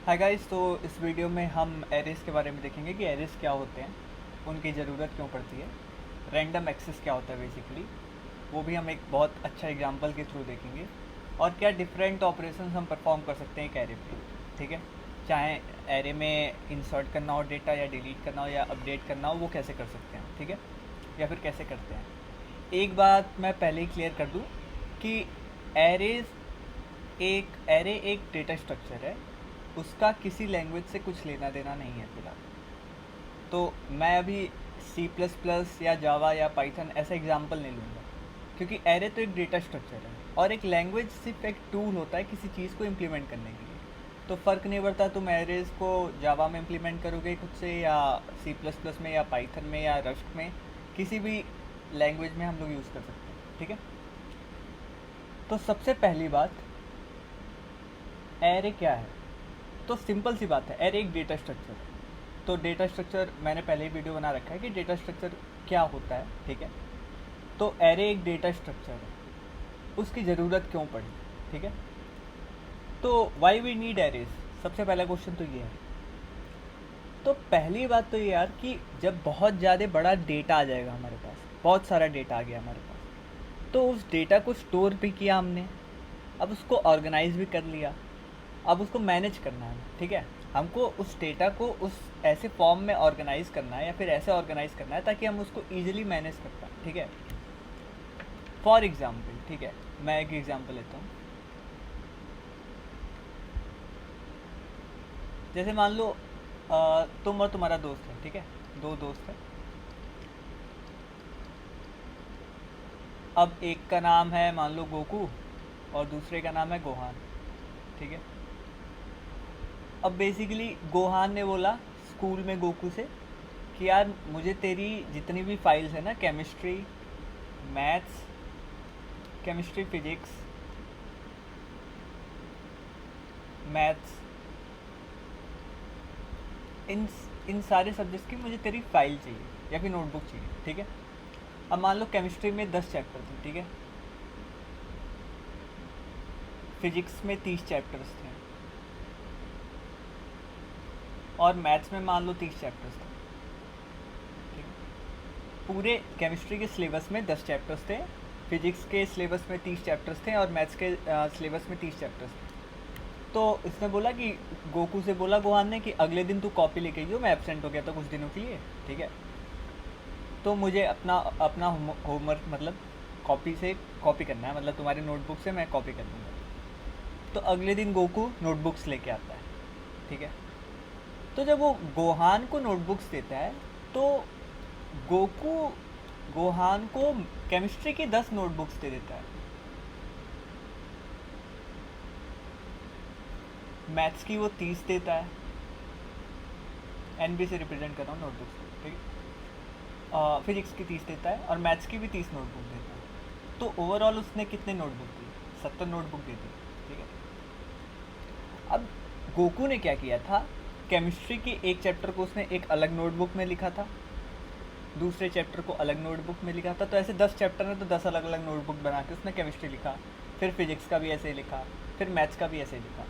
Hi guys. तो इस video में हम एरेस के बारे में देखेंगे कि एरेस क्या होते हैं, उनकी ज़रूरत क्यों पड़ती है, रैंडम एक्सेस क्या होता है बेसिकली, वो भी हम एक बहुत अच्छा एग्जांपल के थ्रू देखेंगे, और क्या डिफरेंट ऑपरेशंस हम परफॉर्म कर सकते हैं एक एरे पे। ठीक है, चाहे एरे में इंसर्ट करना हो डेटा या डिलीट करना हो या अपडेट करना हो, वो कैसे कर सकते हैं। ठीक है, या फिर कैसे करते हैं। एक बात मैं पहले ही क्लियर कर दूं कि एरेज एरे एक डेटा स्ट्रक्चर है, उसका किसी लैंग्वेज से कुछ लेना देना नहीं है फिलहाल। तो मैं अभी सी प्लस प्लस या जावा या पाइथन ऐसा एग्जाम्पल नहीं लूँगा, क्योंकि एरे तो एक डेटा स्ट्रक्चर है और एक लैंग्वेज सिर्फ एक टूल होता है किसी चीज़ को इम्प्लीमेंट करने के लिए। तो फ़र्क नहीं पड़ता तुम एरेज को जावा में इम्प्लीमेंट करोगे खुद से, या सी प्लस प्लस में, या पाइथन में, या रस्ट में, किसी भी लैंग्वेज में हम लोग यूज़ कर सकते हैं। ठीक है, तो सबसे पहली बात, एरे क्या है। तो सिंपल सी बात है, एरे एक डेटा स्ट्रक्चर है। तो डेटा स्ट्रक्चर मैंने पहले ही वीडियो बना रखा है कि डेटा स्ट्रक्चर क्या होता है। ठीक है, तो एरे एक डेटा स्ट्रक्चर है, उसकी ज़रूरत क्यों पड़ी। ठीक है, तो वाई वी नीड एरेज, सबसे पहला क्वेश्चन तो ये है। तो पहली बात तो ये यार कि जब बहुत ज़्यादा बड़ा डेटा आ जाएगा हमारे पास, बहुत सारा डेटा आ गया हमारे पास, तो उस डेटा को स्टोर भी किया हमने, अब उसको ऑर्गेनाइज भी कर लिया, अब उसको मैनेज करना है। ठीक है, हमको उस डेटा को उस ऐसे फॉर्म में ऑर्गेनाइज करना है या फिर ऐसे ऑर्गेनाइज करना है ताकि हम उसको ईजिली मैनेज कर पाएँ। ठीक है, फॉर एग्जाम्पल, ठीक है, मैं एक एग्जाम्पल लेता हूँ। जैसे मान लो तुम और तुम्हारा दोस्त है। ठीक है, दो दोस्त है। अब एक का नाम है मान लो गोकू और दूसरे का नाम है गोहान। ठीक है, अब बेसिकली गोहान ने बोला स्कूल में गोकू से कि यार मुझे तेरी जितनी भी फाइल्स है ना, chemistry, maths, chemistry, physics, maths, इन इन सारे सब्जेक्ट्स की मुझे तेरी फाइल चाहिए या फिर नोटबुक चाहिए। ठीक है, अब मान लो केमिस्ट्री में 10 चैप्टर थे। ठीक है, फिजिक्स में 30 चैप्टर्स थे और मैथ्स में मान लो 30 चैप्टर्स थे। ठीक है, पूरे केमिस्ट्री के सिलेबस में 10 चैप्टर्स थे, फिजिक्स के सिलेबस में 30 चैप्टर्स थे और मैथ्स के सिलेबस में 30 चैप्टर्स थे। तो इसने बोला कि गोकू से बोला गोहान ने कि अगले दिन तू कॉपी लेके आइयो, मैं एबसेंट हो गया था कुछ दिनों के लिए। ठीक है, तो मुझे अपना अपना होमवर्क मतलब कॉपी से कॉपी करना है, मतलब तुम्हारी नोटबुक से मैं कॉपी कर दूँगा। तो अगले दिन गोकू नोटबुक्स लेके आता है। ठीक है, तो जब वो गोहान को नोटबुक्स देता है तो गोकू गोहान को केमिस्ट्री की 10 नोटबुक्स दे देता है, मैथ्स की वो 30 देता है, NB से रिप्रेजेंट कर रहा हूँ नोटबुक्स को। ठीक है, फिजिक्स की 30 देता है और मैथ्स की भी 30 नोटबुक देता है। तो ओवरऑल उसने कितने नोटबुक दी? 70 नोटबुक दे दी। ठीक है, अब गोकू ने क्या किया था, केमिस्ट्री की एक चैप्टर को उसने एक अलग नोटबुक में लिखा था, दूसरे चैप्टर को अलग नोटबुक में लिखा था। तो ऐसे 10 चैप्टर में तो 10 अलग अलग नोटबुक बना के उसने केमिस्ट्री लिखा, फिर फिजिक्स का भी ऐसे ही लिखा, फिर मैथ्स का भी ऐसे ही लिखा।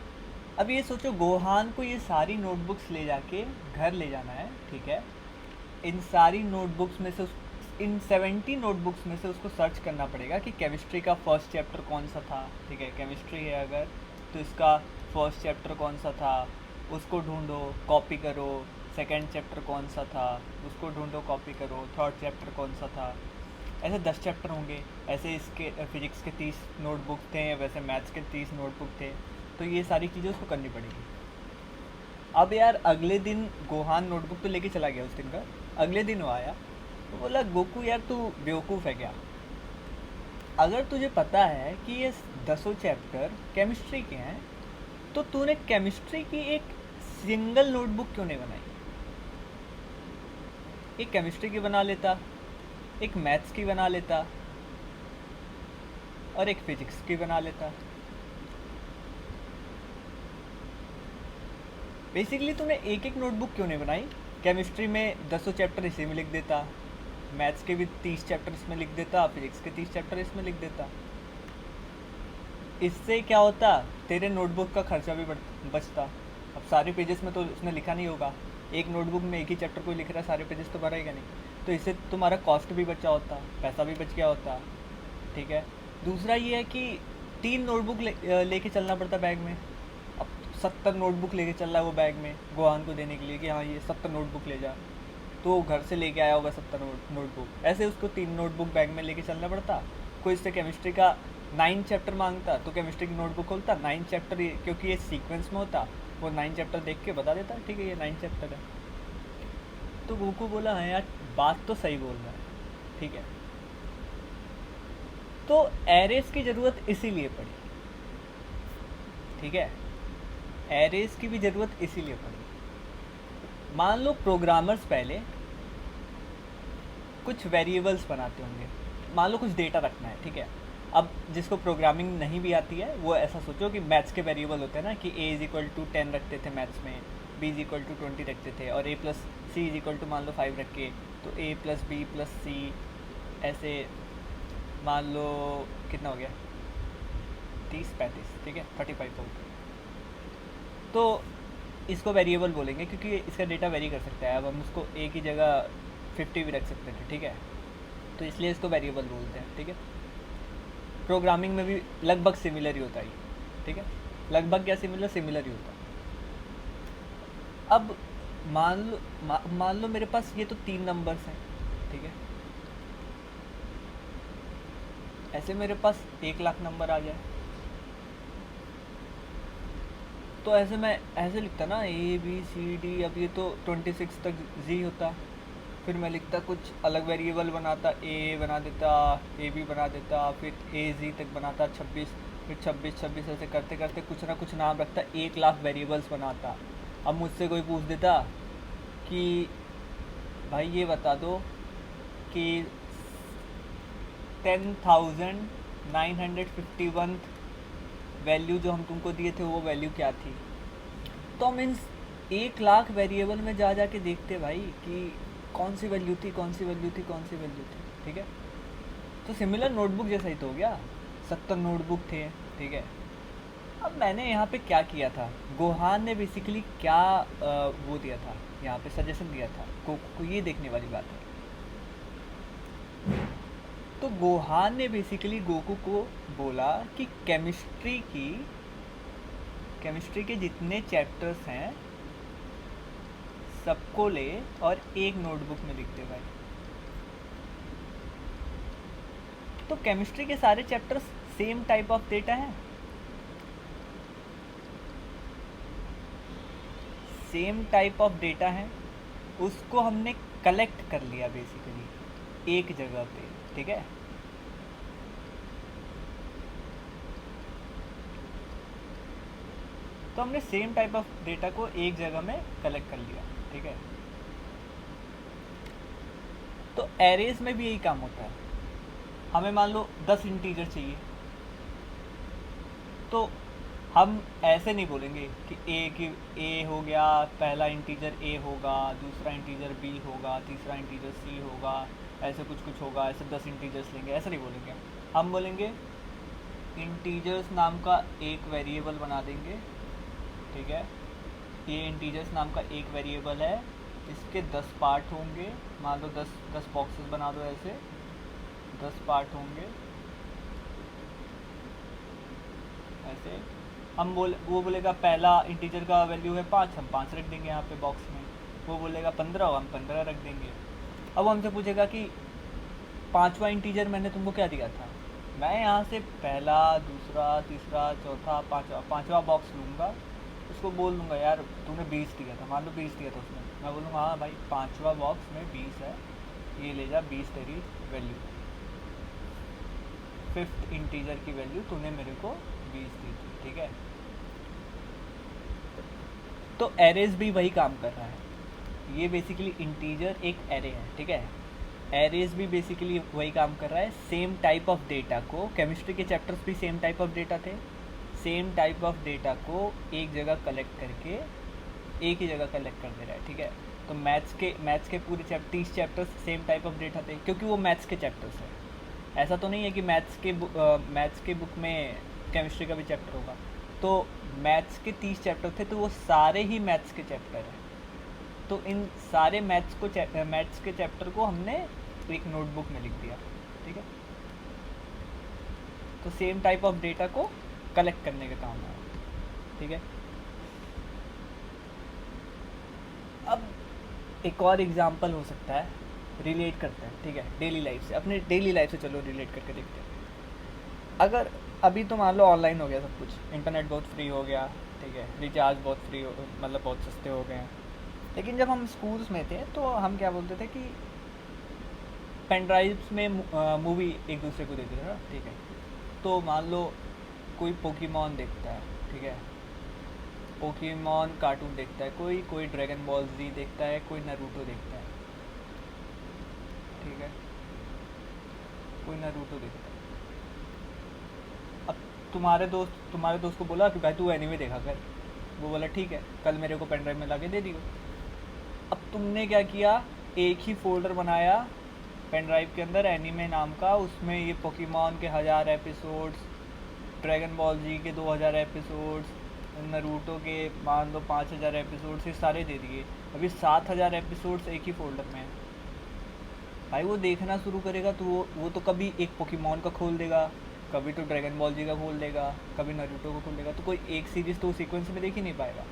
अब ये सोचो गोहान को ये सारी नोटबुक्स ले जाके घर ले जाना है। ठीक है, इन सारी नोटबुक्स में से इन 70 नोटबुक्स में से उसको सर्च करना पड़ेगा कि केमिस्ट्री का फर्स्ट चैप्टर कौन सा था। ठीक है, केमिस्ट्री है अगर, तो इसका फर्स्ट चैप्टर कौन सा था, उसको ढूंढो, कॉपी करो। सेकंड चैप्टर कौन सा था, उसको ढूंढो, कॉपी करो। थर्ड चैप्टर कौन सा था। ऐसे 10 चैप्टर होंगे। ऐसे इसके फिजिक्स के 30 नोटबुक थे, वैसे मैथ्स के 30 नोटबुक थे। तो ये सारी चीज़ें उसको करनी पड़ेगी। अब यार अगले दिन गोहान नोटबुक तो लेके चला गया उस दिन का। अगले दिन वो आया तो बोला गोकू यार तू बेवकूफ़ है क्या, अगर तुझे पता है कि ये 10 चैप्टर केमिस्ट्री के हैं तो तूने केमिस्ट्री की एक सिंगल नोटबुक क्यों नहीं बनाई। एक केमिस्ट्री की बना लेता, एक मैथ्स की बना लेता और एक फिजिक्स की बना लेता। बेसिकली तूने एक एक नोटबुक क्यों नहीं बनाई। केमिस्ट्री में 10 चैप्टर इसी में लिख देता, मैथ्स के भी 30 चैप्टर इसमें लिख देता, फिजिक्स के 30 चैप्टर इसमें लिख देता। इससे क्या होता, तेरे नोटबुक का खर्चा भी बचता। अब सारे पेजेस में तो उसने लिखा नहीं होगा, एक नोटबुक में एक ही चैप्टर कोई लिख रहा है, सारे पेजेस तो भरेगा नहीं। तो इससे तुम्हारा कॉस्ट भी बचा होता, पैसा भी बच गया होता, ठीक है। दूसरा ये है कि 3 नोटबुक लेके चलना पड़ता बैग में। अब 70 नोटबुक लेके चल रहा है वो बैग में गोहान को देने के लिए कि हाँ ये 70 नोटबुक ले जा, तो वो घर से लेके आया होगा 70 नोटबुक, ऐसे उसको 3 नोटबुक बैग में लेके चलना पड़ता। कोई इससे केमिस्ट्री का 9 चैप्टर मांगता तो केमिस्ट्री की नोटबुक खोलता, 9 चैप्टर, क्योंकि ये सीक्वेंस में होता, वो 9 चैप्टर देख के बता देता ठीक है ये 9 चैप्टर है। तो गोकू बोला हाँ यार बात तो सही बोल रहा है, ठीक है। तो एरेस की ज़रूरत इसीलिए पड़ी, ठीक है, एरेस की भी ज़रूरत इसीलिए पड़ी। मान लो प्रोग्रामर्स पहले कुछ वेरिएबल्स बनाते होंगे, मान लो कुछ डेटा रखना है, ठीक है। अब जिसको प्रोग्रामिंग नहीं भी आती है वो ऐसा सोचो कि मैथ्स के वेरिएबल होते हैं ना, कि a इज़ इक्वल टू 10 रखते थे मैथ्स में, b इज़ इक्वल टू 20 रखते थे, और a plus c is equal to मान लो 5 रख के, तो a plus b plus c, ऐसे मान लो कितना हो गया 30-35, ठीक है 35 हो गया। तो इसको वेरिएबल बोलेंगे क्योंकि इसका डेटा वेरी कर सकता है। अब हम उसको a की जगह 50 भी रख सकते थे, ठीक है, तो इसलिए इसको वेरिएबल बोलते हैं, ठीक है। प्रोग्रामिंग में भी लगभग सिमिलर ही होता है, ठीक है, लगभग क्या सिमिलर ही होता है। अब मान लो मेरे पास ये तो 3 नंबर्स हैं, ठीक है, ऐसे मेरे पास 1 लाख नंबर आ जाए, तो ऐसे मैं ऐसे लिखता ना ए बी सी डी, अब ये तो 26 तक जी होता, फिर मैं लिखता कुछ अलग वेरिएबल बनाता, ए बना देता, ए बी बना देता, फिर ए जी तक बनाता 26, फिर 26 ऐसे करते करते कुछ ना कुछ नाम रखता, 1 लाख वेरिएबल्स बनाता। अब मुझसे कोई पूछ देता कि भाई ये बता दो कि 10,951 वैल्यू जो हम तुमको दिए थे वो वैल्यू क्या थी, तो मीन्स 1 लाख वेरिएबल में जा के देखते भाई कि कौन सी वैल्यू थी, ठीक है। तो सिमिलर नोटबुक जैसा ही तो हो गया, 70 नोटबुक थे, ठीक है। अब मैंने यहाँ पे क्या किया था, गोहान ने बेसिकली क्या वो दिया था यहाँ पे, सजेशन दिया था को ये देखने वाली बात है। तो गोहान ने बेसिकली गोकू को बोला कि केमिस्ट्री के जितने चैप्टर्स हैं सबको ले और एक नोटबुक में लिख दे भाई। तो केमिस्ट्री के सारे chapters same type of data हैं, सेम टाइप ऑफ डेटा है, उसको हमने कलेक्ट कर लिया बेसिकली एक जगह पे, ठीक है। तो हमने सेम टाइप ऑफ डेटा को एक जगह में कलेक्ट कर लिया, ठीक है। तो एरेज में भी यही काम होता है। हमें मान लो 10 इंटीजर चाहिए, तो हम ऐसे नहीं बोलेंगे कि ए हो गया, पहला इंटीजर ए होगा, दूसरा इंटीजर बी होगा, तीसरा इंटीजर सी होगा, ऐसे कुछ होगा, ऐसे 10 इंटीजर्स लेंगे, ऐसा नहीं बोलेंगे। हम बोलेंगे इंटीजर्स नाम का एक वेरिएबल बना देंगे, ठीक है। ये इंटीजर्स नाम का एक वेरिएबल है, इसके 10 पार्ट होंगे, मान लो 10 बॉक्सेस बना दो, ऐसे 10 पार्ट होंगे, ऐसे। वो बोलेगा पहला इंटीजर का वैल्यू है 5, हम 5 रख देंगे यहाँ पे बॉक्स में। वो बोलेगा 15, हम 15 रख देंगे। अब हमसे पूछेगा कि 5वां इंटीजर मैंने तुमको क्या दिया था, मैं यहाँ से पहला, दूसरा, तीसरा, चौथा, पाँचवा बॉक्स लूँगा, उसको बोल दूँगा यार तूने 20 दिया था, मान लो 20 दिया था उसने, मैं बोलूँगा हाँ भाई 5वां बॉक्स में 20 है, ये ले जा 20 तेरी वैल्यू, 5th इंटीजर की वैल्यू तूने मेरे को 20 दी थी, ठीक है। तो एरेज भी वही काम कर रहा है, ये बेसिकली इंटीजर एक एरे है, ठीक है। एरेज भी बेसिकली वही काम कर रहा है, सेम टाइप ऑफ डेटा को, केमिस्ट्री के चैप्टर्स भी सेम टाइप ऑफ डेटा थे, सेम टाइप ऑफ डेटा को एक जगह कलेक्ट करके एक ही जगह कलेक्ट कर दे रहा है, ठीक है। तो मैथ्स के पूरे 30 chapters same type of data थे, क्योंकि वो मैथ्स के चैप्टर्स है। ऐसा तो नहीं है कि मैथ्स के बुक में केमिस्ट्री का भी चैप्टर होगा। तो मैथ्स के 30 चैप्टर थे, तो वो सारे ही मैथ्स के चैप्टर हैं। तो इन सारे मैथ्स के चैप्टर को हमने एक नोटबुक में लिख दिया, ठीक है। तो सेम टाइप ऑफ डेटा को कलेक्ट करने का काम है, ठीक है। अब एक और एग्जांपल हो सकता है, रिलेट करते हैं, ठीक है, डेली लाइफ से, अपने डेली लाइफ से चलो रिलेट करके देखते हैं। अगर अभी तो मान लो ऑनलाइन हो गया सब कुछ, इंटरनेट बहुत फ्री हो गया, ठीक है, रिचार्ज बहुत फ्री हो, मतलब बहुत सस्ते हो गए हैं। लेकिन जब हम स्कूल्स में थे तो हम क्या बोलते थे कि पेन ड्राइव्स में मूवी एक दूसरे को देते थे ना, ठीक है। तो मान लो कोई पोकेमॉन देखता है, ठीक है, पोकेमॉन कार्टून देखता है, कोई ड्रैगन बॉल जी देखता है, कोई नारुतो देखता है, ठीक है, कोई नारुतो देखता है। अब तुम्हारे दोस्त को बोला कि भाई तू एनीमे देखा कर, वो बोला ठीक है, कल मेरे को पेन ड्राइव में ला के दे दियो। अब तुमने क्या किया, एक ही फोल्डर बनाया पेन ड्राइव के अंदर एनीमे नाम का, उसमें ये पोकेमॉन के 1000 एपिसोड्स, ड्रैगन बॉल जी के 2000 एपिसोड्स, नारुतो के मान लो 5000 एपिसोड्स, ये सारे दे दिए। अभी 7000 एपिसोड्स एक ही फोल्डर में है। भाई वो देखना शुरू करेगा तो वो तो कभी एक पोकेमॉन का खोल देगा, कभी तो ड्रैगन बॉल जी का खोल देगा, कभी नारुतो को खोल देगा, तो कोई एक सीरीज़ तो सीक्वेंस में देख ही नहीं पाएगा।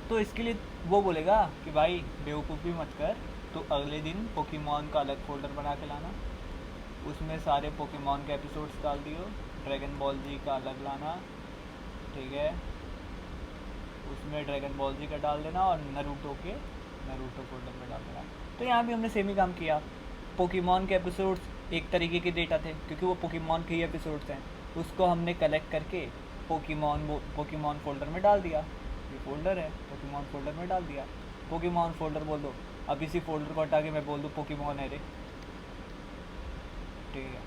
तो इसके लिए वो बोलेगा कि भाई बेवकूफ़ी मत कर, तो अगले दिन पोकेमॉन का अलग फोल्डर बना के लाना, उसमें सारे पोकेमॉन के एपिसोड्स डाल दियो, ड्रैगन बॉल जी का अलग लाना, ठीक है, उसमें ड्रैगन बॉल जी का डाल देना और नारुतो फोल्डर में डाल देना। तो यहाँ भी हमने सेम ही काम किया। पोकेमॉन के एपिसोड्स एक तरीके के डेटा थे क्योंकि वो पोकेमॉन के ही एपिसोड्स हैं, उसको हमने कलेक्ट करके पोकेमॉन फोल्डर में डाल दिया। ये फोल्डर है, पोकेमॉन फोल्डर में डाल दिया। पोकेमॉन फोल्डर बोल दो, अब इसी फोल्डर को हटा के मैं बोल दूँ पोकेमॉन एरे, ठीक है।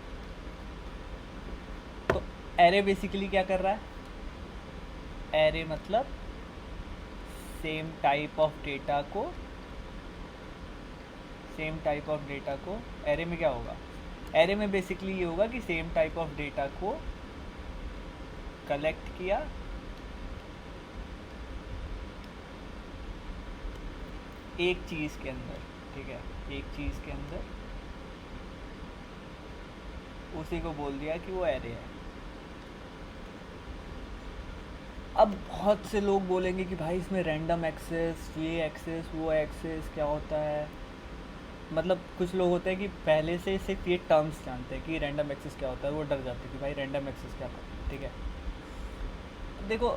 तो एरे बेसिकली क्या कर रहा है, एरे मतलब सेम टाइप ऑफ डेटा को एरे में क्या होगा, एरे में बेसिकली ये होगा कि सेम टाइप ऑफ डेटा को कलेक्ट किया, एक चीज़ के अंदर, ठीक है, एक चीज़ के अंदर, उसी को बोल दिया कि वो एरे है। अब बहुत से लोग बोलेंगे कि भाई इसमें रैंडम एक्सेस, ये एक्सेस, वो एक्सेस क्या होता है। मतलब कुछ लोग होते हैं कि पहले से सिर्फ ये टर्म्स जानते हैं कि रैंडम एक्सेस क्या होता है, वो डर जाते हैं कि भाई रैंडम एक्सेस क्या होता है, ठीक है। देखो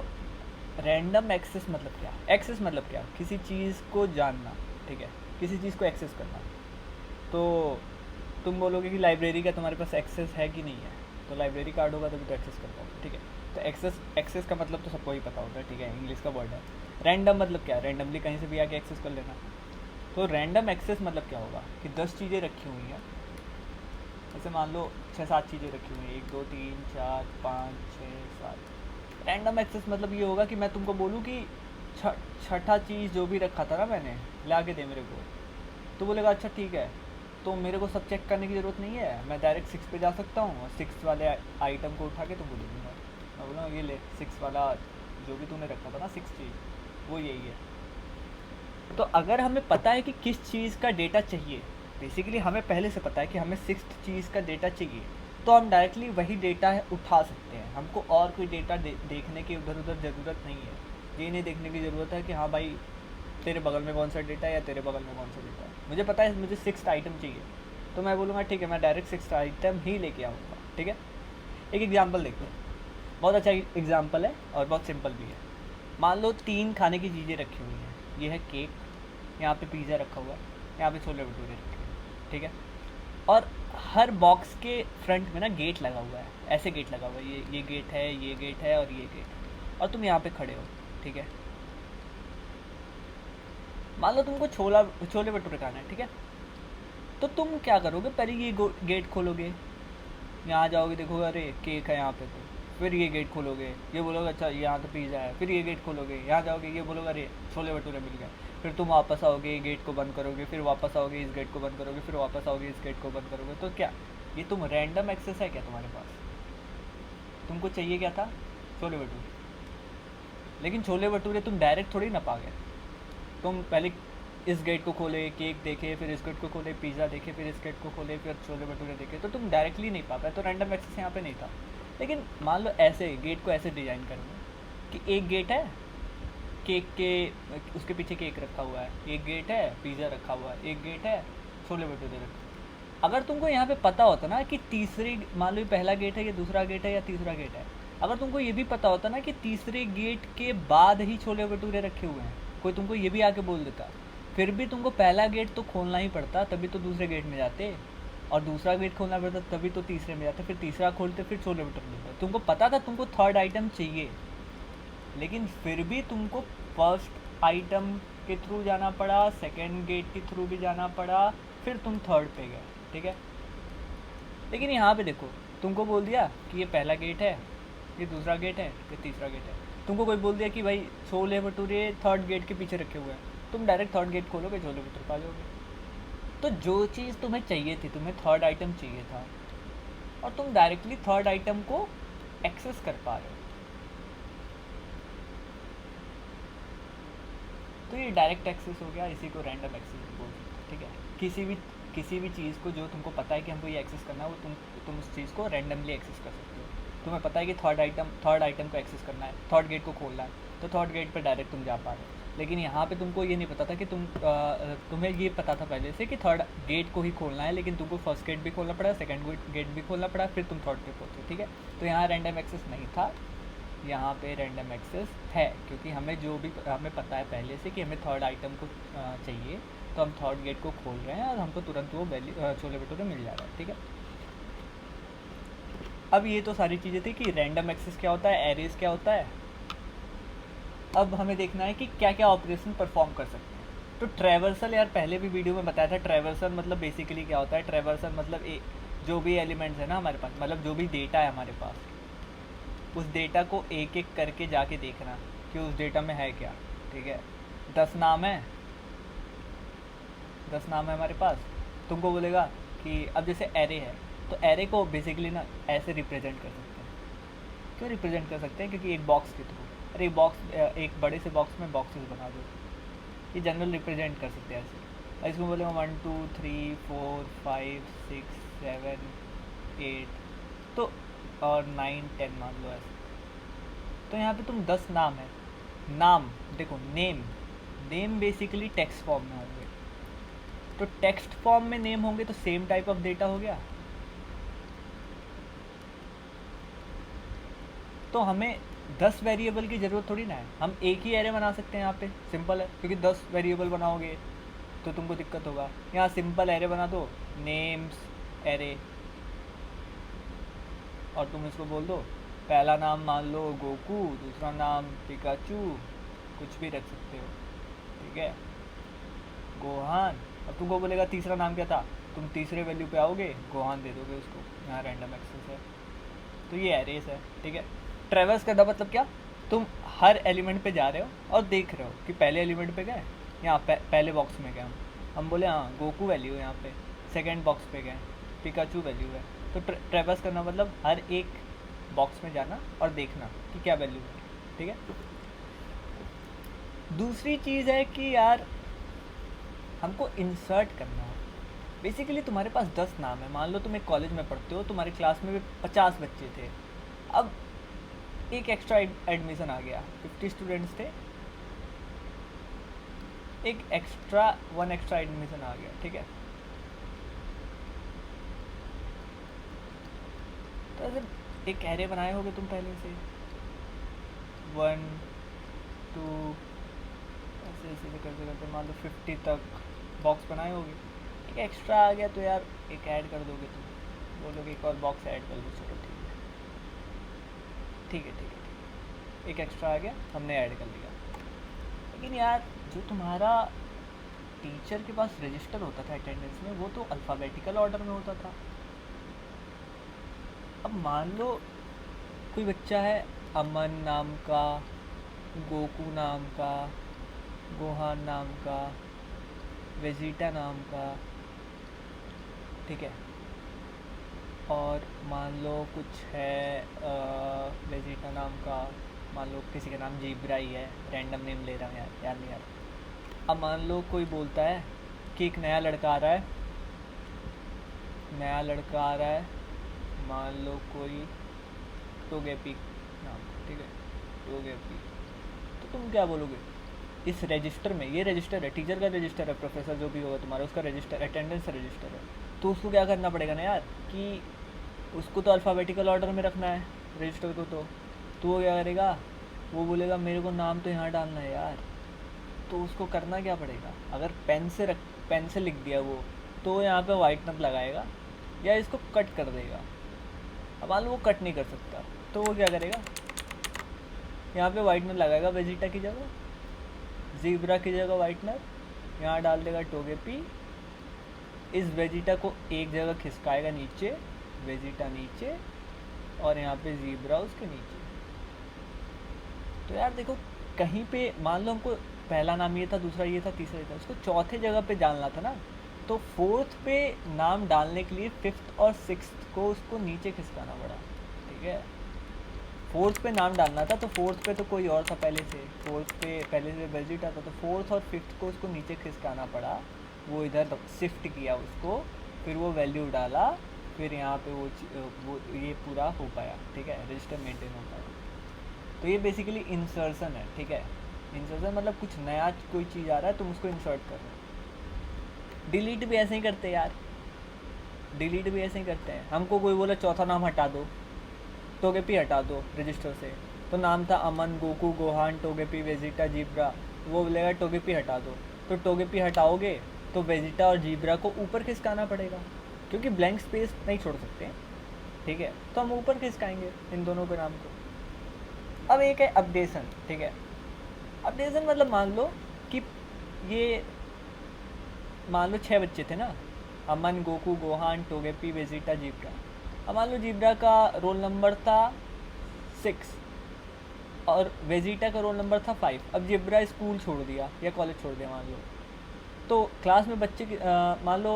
रैंडम एक्सेस मतलब क्या, एक्सेस मतलब क्या, किसी चीज़ को जानना, ठीक है, किसी चीज़ को एक्सेस करना। तो तुम बोलोगे कि लाइब्रेरी का तुम्हारे पास एक्सेस है कि नहीं है, तो लाइब्रेरी कार्ड होगा तभी तो एक्सेस कर पाओगे, ठीक है। तो एक्सेस का मतलब तो सबको ही पता होता है, ठीक है, इंग्लिश का वर्ड है। रैंडम मतलब क्या, रैंडमली कहीं से भी आके एक्सेस कर लेना। तो रैंडम एक्सेस मतलब क्या होगा कि 10 चीज़ें रखी हुई हैं, जैसे मान लो 6-7 चीज़ें रखी हुई हैं, 1 2 3 4 5 6 7। रैंडम एक्सेस मतलब ये होगा कि मैं तुमको बोलूँ कि छठा चीज़ जो भी रखा था ना मैंने, ला के दे मेरे को। तो बोलेगा अच्छा ठीक है, तो मेरे को सब चेक करने की ज़रूरत नहीं है, मैं डायरेक्ट 6 पे जा सकता हूँ और 6 वाले आइटम को उठा के तुमको दे दूँगा। मैं बोला ये ले 6 वाला जो भी तूने रखा था ना 6 चीज़, वो यही है। तो अगर हमें पता है कि किस चीज़ का डेटा चाहिए, बेसिकली हमें पहले से पता है कि हमें 6th चीज़ का डेटा चाहिए, तो हम डायरेक्टली वही डेटा है उठा सकते हैं। हमको और कोई डेटा देखने की उधर उधर ज़रूरत नहीं है। ये नहीं देखने की ज़रूरत है कि हाँ भाई तेरे बगल में कौन सा डेटा है या तेरे बगल में कौन सा डेटा है। मुझे पता है मुझे 6th आइटम चाहिए, तो मैं बोलूँगा ठीक है मैं डायरेक्ट 6th आइटम ही लेके आऊँगा, ठीक है। एक एग्जाम्पल देखते हैं, बहुत अच्छा एग्जाम्पल है और बहुत सिंपल भी है। मान लो 3 खाने की चीज़ें रखी हुई हैं, ये है केक, यहाँ पे पिज़्ज़ा रखा हुआ है, यहाँ पे छोले भटूरे रखे हुए हैं, ठीक है। और हर बॉक्स के फ्रंट में ना गेट लगा हुआ है, ऐसे गेट लगा हुआ है, ये गेट है, ये गेट है और ये गेट है, और तुम यहाँ पे खड़े हो, ठीक है। मान लो तुमको छोले भटूरे खाना है, ठीक है। तो तुम क्या करोगे, पहले ये गेट खोलोगे, यहाँ जाओगे, देखोगे अरे केक है यहाँ पे, तो फिर ये गेट खोलोगे, ये बोलोगे अच्छा यहाँ तो पिज़्ज़ा है, फिर ये गेट खोलोगे, यहाँ जाओगे, ये बोलोगे अरे छोले भटूरे मिल गए, फिर तुम वापस आओगे, गेट को बंद करोगे, फिर वापस आओगे, इस गेट को बंद करोगे, फिर वापस आओगे, इस गेट को बंद करोगे। तो क्या ये तुम रैंडम एक्सेस है क्या तुम्हारे पास? तुमको चाहिए क्या था, छोले भटूरे, लेकिन छोले भटूरे तुम डायरेक्ट थोड़ी ना पा गए। तुम पहले इस गेट को खोले, केक देखे, फिर इस गेट को खोले, पिज़्ज़ा देखे, फिर इस गेट को खोले, फिर छोले भटूरे देखे, तो तुम डायरेक्टली नहीं पा पाए। तो रैंडम एक्सेस यहाँ पे नहीं था। लेकिन मान लो ऐसे गेट को ऐसे डिज़ाइन करेंगे कि एक गेट है केक के, उसके पीछे केक रखा हुआ है, एक गेट है पिज़्ज़ा रखा हुआ है, एक गेट है छोले भटूरे रखा हुआ है। अगर तुमको यहाँ पे पता होता ना कि तीसरी, मान लो ये पहला गेट है, ये दूसरा गेट है या तीसरा गेट है, अगर तुमको ये भी पता होता ना कि तीसरे गेट के बाद ही छोले भटूरे रखे हुए हैं, कोई तुमको ये भी आके बोल देता, फिर भी तुमको पहला गेट तो खोलना ही पड़ता, तभी तो दूसरे गेट में जाते, और दूसरा गेट खोलना पड़ता तभी तो तीसरे में जाते, फिर तीसरा खोलते, फिर छोले भटूरे मिलते। तुमको पता था तुमको थर्ड आइटम चाहिए, लेकिन फिर भी तुमको फर्स्ट आइटम के थ्रू जाना पड़ा, सेकंड गेट के थ्रू भी जाना पड़ा, फिर तुम थर्ड पे गए, ठीक है। लेकिन यहाँ पे देखो, तुमको बोल दिया कि ये पहला गेट है, ये दूसरा गेट है, ये तीसरा गेट है। तुमको कोई बोल दिया कि भाई छोले भटूरे थर्ड गेट के पीछे रखे हुए हैं, तुम डायरेक्ट थर्ड गेट खोलोगे, छोले भटूरे पा जाओगे। तो जो चीज़ तुम्हें चाहिए थी, तुम्हें थर्ड आइटम चाहिए था, और तुम डायरेक्टली थर्ड आइटम को एक्सेस कर पा रहे हो, तो ये डायरेक्ट एक्सेस हो गया। इसी को रैंडम एक्सेस बोल सकते हैं, ठीक है। किसी भी चीज़ को जो तुमको पता है कि हमको ये एक्सेस करना है, वो तुम उस चीज़ को रैंडमली एक्सेस कर सकते हो। तुम्हें पता है कि थर्ड आइटम को एक्सेस करना है, थर्ड गेट को खोलना है, तो थर्ड गेट पर डायरेक्ट तुम जा पा रहे हो। लेकिन यहाँ पे तुमको ये नहीं पता था कि तुम्हें ये पता था पहले से कि थर्ड गेट को ही खोलना है, लेकिन तुमको फर्स्ट गेट भी खोलना पड़ा, सेकंड गेट भी खोलना पड़ा, फिर तुम थर्ड पे पहुँचे, ठीक है। तो यहाँ रैंडम एक्सेस नहीं था, यहाँ पे रैंडम एक्सेस है, क्योंकि हमें पता है पहले से कि हमें थर्ड आइटम को चाहिए, तो हम थर्ड गेट को खोल रहे हैं और हमको तुरंत वो छोले भटूरे मिल जा रहा है, ठीक है। अब ये तो सारी चीज़ें थी कि रैंडम एक्सेस क्या होता है, एरेज क्या होता है। अब हमें देखना है कि क्या क्या ऑपरेशन परफॉर्म कर सकते हैं। तो ट्रैवर्सल, यार पहले भी वीडियो में बताया था, ट्रैवर्सल मतलब बेसिकली क्या होता है। ट्रैवर्सल मतलब जो भी एलिमेंट्स है ना हमारे पास, मतलब जो भी डेटा है हमारे पास, उस डेटा को एक एक करके जाके देखना कि उस डेटा में है क्या, ठीक है। 10 नाम है, 10 नाम है हमारे पास। तुमको बोलेगा कि अब जैसे एरे है, तो एरे को बेसिकली ना ऐसे रिप्रेजेंट कर सकते हैं। क्यों रिप्रेजेंट कर सकते हैं? क्योंकि एक बॉक्स के थ्रू, अरे एक बड़े से बॉक्स में बॉक्सेस बना दो, ये जनरल रिप्रेजेंट कर सकते हैं ऐसे। और इसमें बोलेगा 1 2 3 4 5 6 7 8, तो और 9 10 मान लो ऐसे। तो यहाँ पे तुम 10 नाम है, नाम देखो, नेम बेसिकली टेक्स्ट फॉर्म में होंगे, तो टेक्स्ट फॉर्म में नेम होंगे तो सेम टाइप ऑफ डेटा हो गया। तो हमें 10 वेरिएबल की ज़रूरत थोड़ी ना है, हम एक ही एरे बना सकते हैं। यहाँ पे सिंपल है, क्योंकि 10 वेरिएबल बनाओगे तो तुमको दिक्कत होगा। यहाँ सिंपल एरे बना दो, नेम्स एरे, और तुम इसको बोल दो पहला नाम मान लो गोकू, दूसरा नाम पिकाचू, कुछ भी रख सकते हो, ठीक है, गोहान। अब तुमको बोलेगा तीसरा नाम क्या था, तुम तीसरे वैल्यू पे आओगे, गोहान दे दोगे उसको। यहाँ रैंडम एक्सेस है, तो ये एरेस है, ठीक है। ट्रैवर्स करना मतलब क्या, तुम हर एलिमेंट पे जा रहे हो और देख रहे हो कि पहले एलिमेंट पे गए, यहाँ पहले बॉक्स में गए हम बोले हाँ गोकू वैल्यू है यहाँ पे, सेकंड बॉक्स पे गए पिकाचू वैल्यू है। तो ट्रैवर्स करना मतलब हर एक बॉक्स में जाना और देखना कि क्या वैल्यू है, ठीक है। दूसरी चीज़ है कि यार हमको इंसर्ट करना है। बेसिकली तुम्हारे पास 10 नाम है, मान लो तुम एक कॉलेज में पढ़ते हो, तुम्हारी क्लास में भी 50 बच्चे थे, अब एक एक्स्ट्रा एडमिशन आ गया, 50 स्टूडेंट्स थे, एक वन एक्स्ट्रा एडमिशन आ गया, ठीक है। तो ऐसे एक एरे बनाए होगे तुम पहले से, 1 2 ऐसे ऐसे करते करते मान लो 50 तक बॉक्स बनाए होगे। एक एक्स्ट्रा आ गया तो यार एक ऐड कर दोगे, तुम बोलोगे एक और बॉक्स ऐड कर दो, चलो ठीक है, एक एक्स्ट्रा आ गया, हमने ऐड कर लिया। लेकिन यार जो तुम्हारा टीचर के पास रजिस्टर होता था अटेंडेंस में, वो तो अल्फ़ाबेटिकल ऑर्डर में होता था। अब मान लो कोई बच्चा है अमन नाम का, गोकू नाम का, गोहान नाम का, वेजिटा नाम का, ठीक है, और मान लो कुछ है वेजिटा नाम का, मान लो किसी का नाम जीब्रा ही है, रैंडम नेम ले रहा हूँ यार, याद नहीं यार। अब मान लो कोई बोलता है कि एक नया लड़का आ रहा है, मान लो कोई टोगेपी नाम, ठीक है, टोगेपी। तो तुम क्या बोलोगे इस रजिस्टर में? ये रजिस्टर है, टीचर का रजिस्टर है, प्रोफेसर जो भी होगा तुम्हारा उसका रजिस्टर, अटेंडेंस रजिस्टर है। तो उसको क्या करना पड़ेगा ना यार, कि उसको तो अल्फ़ाबेटिकल ऑर्डर में रखना है रजिस्टर को। तो वो क्या करेगा, वो बोलेगा मेरे को नाम तो यहाँ डालना है यार। तो उसको करना क्या पड़ेगा, अगर पेन से लिख दिया वो, तो यहाँ पे वाइटनर लगाएगा या इसको कट कर देगा। अब मान लो वो कट नहीं कर सकता, तो वो क्या करेगा, यहाँ पे वाइटनर लगाएगा वेजिटा की जगह, जीब्रा की जगह वाइटनर, यहाँ डाल देगा टोगेपी। इस वेजिटा को एक जगह खिसकाएगा नीचे, वेजिटा नीचे, और यहाँ पे जीब्रा उसके नीचे। तो यार देखो, कहीं पे मान लो हमको पहला नाम ये था, दूसरा ये था, तीसरा ये था, उसको चौथे जगह पे डालना था ना। तो फोर्थ पे नाम डालने के लिए फिफ्थ और सिक्स्थ को उसको नीचे खिसकाना पड़ा, ठीक है। फोर्थ पे नाम डालना था, तो फोर्थ पे तो कोई और था पहले से, फोर्थ पे पहले से वेजिटा था, तो फोर्थ और फिफ्थ को उसको नीचे खिसकाना पड़ा। वो इधर शिफ्ट किया उसको, फिर वो वैल्यू डाला, फिर यहाँ पे वो ये पूरा हो पाया, ठीक है, रजिस्टर मेंटेन हो पाया। तो ये बेसिकली इंसर्शन है, ठीक है। इंसर्शन मतलब कुछ नया कोई चीज़ आ रहा है, तुम उसको इंसर्ट कर रहे हो। डिलीट भी ऐसे ही करते हैं यार, डिलीट भी ऐसे ही करते हैं। हमको कोई बोला चौथा नाम हटा दो, टोगेपी हटा दो रजिस्टर से, तो नाम था अमन, Goku, Gohan, Togepi, Vegeta, zebra, वो बोलेगा टोगेपी हटा दो। तो टोगेपी हटाओगे तो वेजिटा और जीब्रा को ऊपर खिसकाना पड़ेगा, क्योंकि ब्लैंक स्पेस नहीं छोड़ सकते, ठीक है। तो हम ऊपर खिसकाएंगे इन दोनों के नाम को। अब एक है अपडेशन, ठीक है। अपडेशन मतलब मान लो कि ये मान लो 6 बच्चे थे ना, अमन, Goku, Gohan, Togepi, Vegeta, zebra. अब मान लो जीब्रा का रोल नंबर था 6 और वेजिटा का रोल नंबर था 5। अब जीब्रा स्कूल छोड़ दिया या कॉलेज छोड़ दिया मान लो, तो क्लास में बच्चे मान लो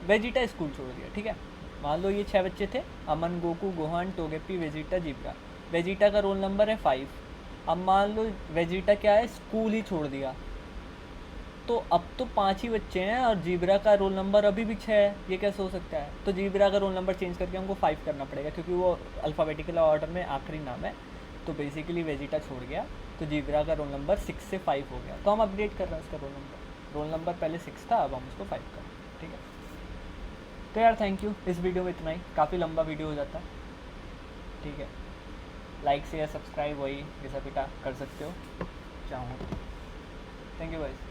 वेजिटा स्कूल छोड़ दिया, ठीक है। मान लो ये 6 बच्चे थे, Aman, Goku, Gohan, Togepi, Vegeta, Zebra. Vegeta का रोल नंबर है 5। अब मान लो वेजिटा क्या है, स्कूल ही छोड़ दिया, तो अब तो 5 ही बच्चे हैं और जीब्रा का रोल नंबर अभी भी 6 है। ये कैसे हो सकता है? तो जीब्रा का रोल नंबर चेंज करके हमको 5 करना पड़ेगा, क्योंकि वो अल्फ़ाबेटिकल ऑर्डर में आखिरी नाम है। तो बेसिकली वेजिटा छोड़ गया, तो जीब्रा का रोल नंबर 6 से 5 हो गया। तो हम अपडेट कर रहे हैं उसका रोल नंबर पहले 6 था, अब हम उसको 5 कर रहे हैं, ठीक है। तो यार थैंक यू, इस वीडियो में इतना ही, काफ़ी लंबा वीडियो हो जाता है, ठीक है। लाइक शेयर सब्सक्राइब वही घिसा पिटा कर सकते हो चाहो। Thank you guys.